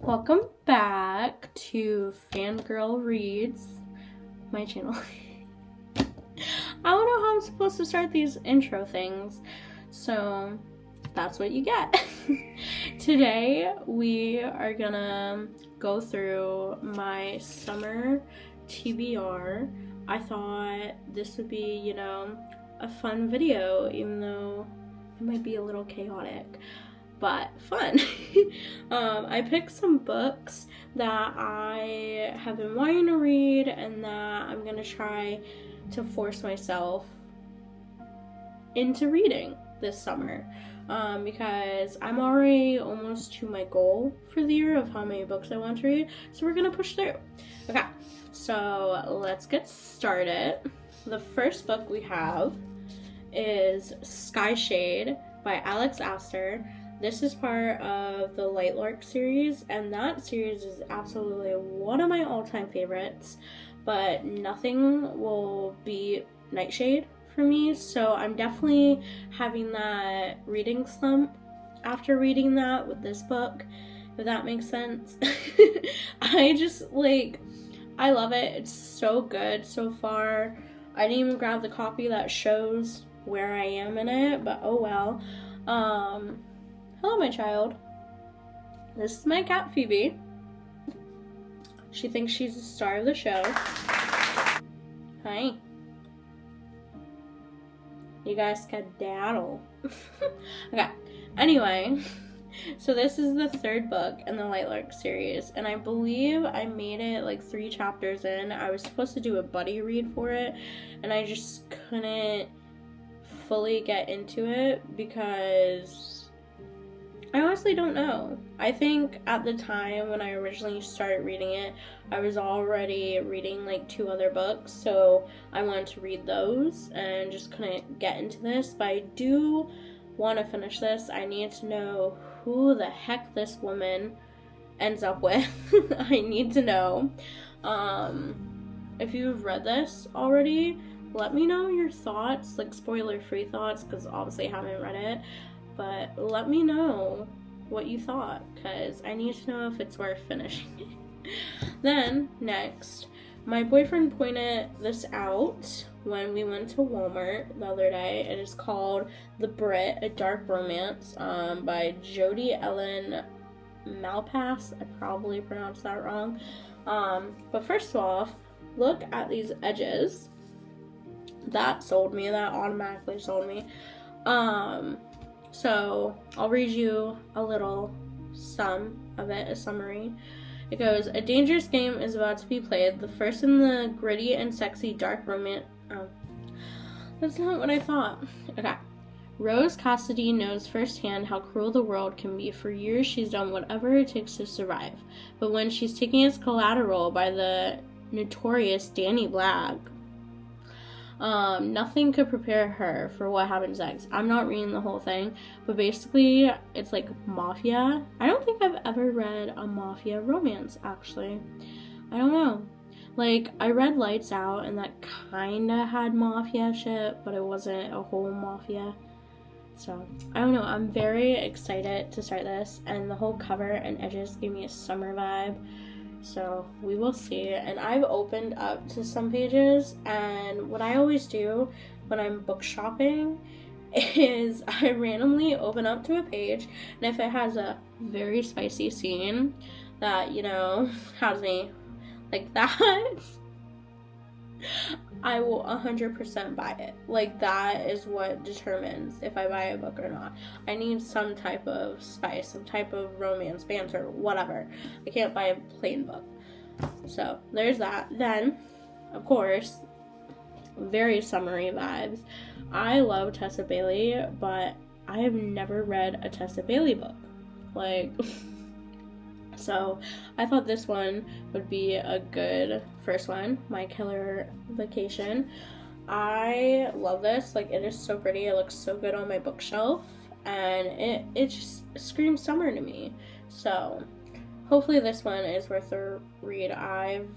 Welcome back to Fangirl Reads, my channel. I don't know how I'm supposed to start these intro things, so that's what you get. Today we are gonna go through my summer TBR. I thought this would be, a fun video, even though it might be a little chaotic, but fun. I picked some books that I have been wanting to read and that I'm gonna try to force myself into reading this summer, because I'm already almost to my goal for the year of how many books I want to read, so we're gonna push through. Okay, so let's get started. The first book we have is Sky Shade by Alex Astor. This is part of the Lightlark series, and that series is absolutely one of my all-time favorites, but nothing will beat Nightshade for me, so I'm definitely having that reading slump after reading that with this book, if that makes sense. I love it. It's so good so far. I didn't even grab the copy that shows where I am in it, but oh well. Hello, my child. This is my cat, Phoebe. She thinks she's the star of the show. Hi. You guys skedaddle. Okay, anyway, so this is the third book in the Lightlark series, and I believe I made it like 3 chapters in. I was supposed to do a buddy read for it, and I just couldn't fully get into it because I honestly don't know. I think at the time when I originally started reading it, I was already reading like 2 other books, so I wanted to read those and just couldn't get into this, but I do want to finish this. I need to know who the heck this woman ends up with. I need to know. If you've read this already, let me know your thoughts, like spoiler-free thoughts, because obviously I haven't read it. But let me know what you thought, because I need to know if it's worth finishing it. Then, next, my boyfriend pointed this out when we went to Walmart the other day. It is called The Brit, A Dark Romance, by Jodi Ellen Malpass. I probably pronounced that wrong. But first off, look at these edges. That sold me. That automatically sold me. So I'll read you a little sum of it, a summary. It goes, a dangerous game is about to be played, the first in the gritty and sexy dark romance. That's not what I thought. Okay. Rose Cassidy knows firsthand how cruel the world can be. For years, she's done whatever it takes to survive. But when she's taken as collateral by the notorious Danny Blagg, nothing could prepare her for what happens next. I'm not reading the whole thing, but basically it's like mafia. I don't think I've ever read a mafia romance, actually. I don't know. Like, I read Lights Out, and that kinda had mafia shit, but it wasn't a whole mafia. So, I don't know. I'm very excited to start this, and the whole cover and edges give me a summer vibe. So we will see. And I've opened up to some pages, and what I always do when I'm book shopping is I randomly open up to a page, and if it has a very spicy scene that, has me like that, I will 100% buy it. Like, that is what determines if I buy a book or not. I need some type of spice, some type of romance, banter, whatever. I can't buy a plain book. So, there's that. Then, of course, very summery vibes. I love Tessa Bailey, but I have never read a Tessa Bailey book. So I thought this one would be a good first one, My Killer Vacation. I love this. Like, it is so pretty. It looks so good on my bookshelf, and it just screams summer to me. So hopefully this one is worth a read. I've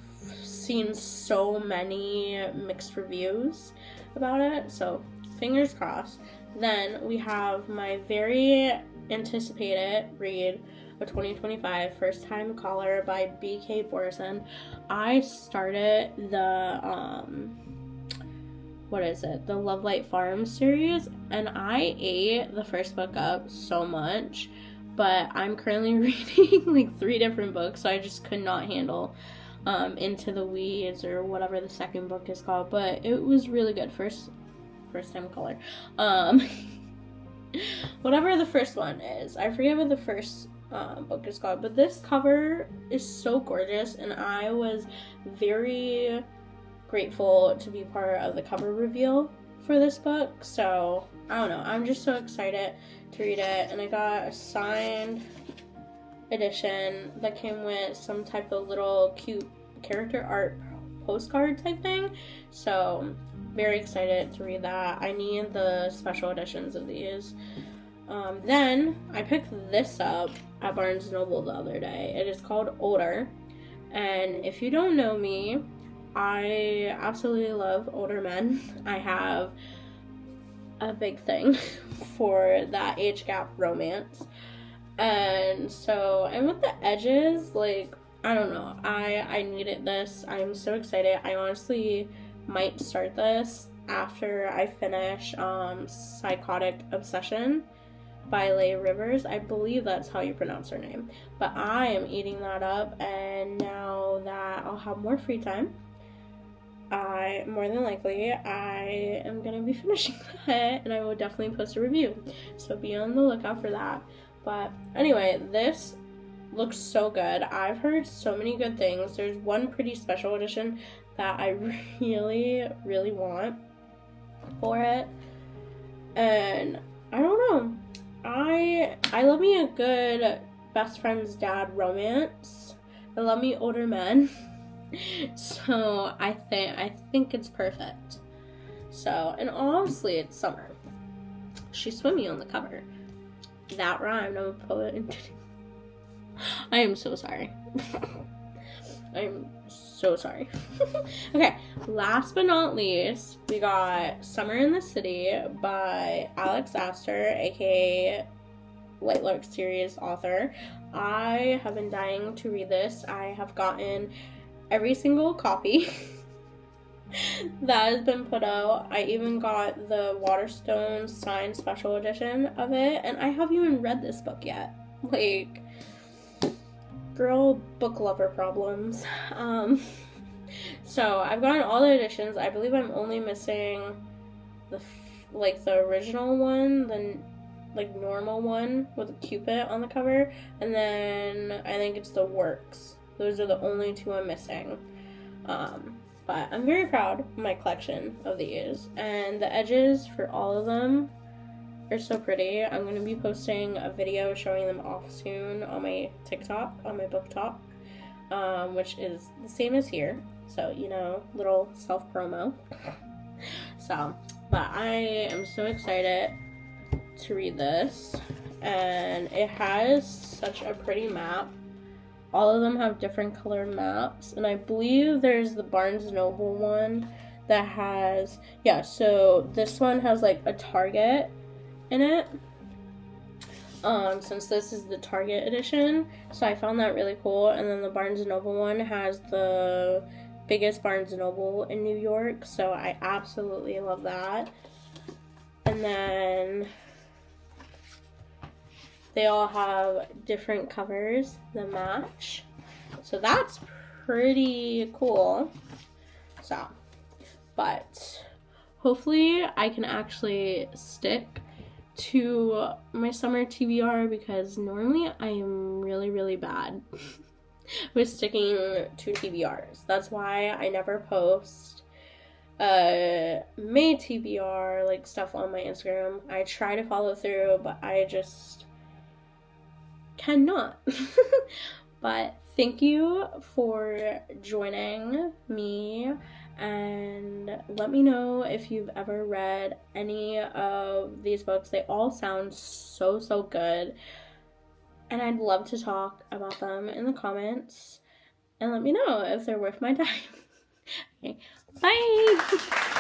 seen so many mixed reviews about it, so fingers crossed. Then we have my very anticipated read of 2025, First Time Caller by B.K. Borison. I started the, the Love Light Farm series, and I ate the first book up so much, but I'm currently reading like 3 different books, so I just could not handle Into the Weeds or whatever the second book is called, but it was really good. First Time Caller. Whatever the first one is, I forget what the first book is called, but this cover is so gorgeous, and I was very grateful to be part of the cover reveal for this book. So I don't know, I'm just so excited to read it. And I got a signed edition that came with some type of little cute character art postcard type thing, so very excited to read that. I need the special editions of these. Then I picked this up at Barnes & Noble the other day. It is called Older, and if you don't know me, I absolutely love older men. I have a big thing for that age gap romance. And with the edges, like, I don't know, I needed this. I'm so excited. I honestly might start this after I finish Psychotic Obsession by Leigh Rivers. I believe that's how you pronounce her name. But I am eating that up, and now that I'll have more free time, more than likely, I am going to be finishing that, and I will definitely post a review. So be on the lookout for that. But anyway, this looks so good. I've heard so many good things. There's one pretty special edition that I really, really want for it. And I don't know. I love me a good best friend's dad romance. I love me older men. So I think it's perfect. So, and honestly, it's summer. She's swimmy on the cover. That rhymed. I'm a poet. I am so sorry. I'm so sorry. Okay, last but not least, we got Summer in the City by Alex Astor, aka Lightlark series author. I have been dying to read this. I have gotten every single copy that has been put out. I even got the Waterstone signed special edition of it, and I haven't even read this book yet. Like, girl book lover problems. So I've gotten all the editions. I believe I'm only missing the original one, the normal one with a Cupid on the cover, and then I think it's the Works. Those are the only 2 I'm missing. But I'm very proud of my collection of these, and the edges for all of them are so pretty. I'm going to be posting a video showing them off soon on my TikTok, on my book talk, which is the same as here. So, little self-promo. So, but I am so excited to read this, and it has such a pretty map. All of them have different colored maps, and I believe there's the Barnes & Noble one that has, so this one has like a Target in it, since this is the Target edition, so I found that really cool. And then the Barnes & Noble one has the biggest Barnes & Noble in New York, so I absolutely love that. And then they all have different covers that match, so that's pretty cool. So, but hopefully I can actually stick to my summer TBR, because normally I am really, really bad with sticking to TBRs. That's why I never post May TBR like stuff on my Instagram. I try to follow through, but I just cannot. But thank you for joining me, and let me know if you've ever read any of these books. They all sound so good, and I'd love to talk about them in the comments, and let me know if they're worth my time. Okay, bye.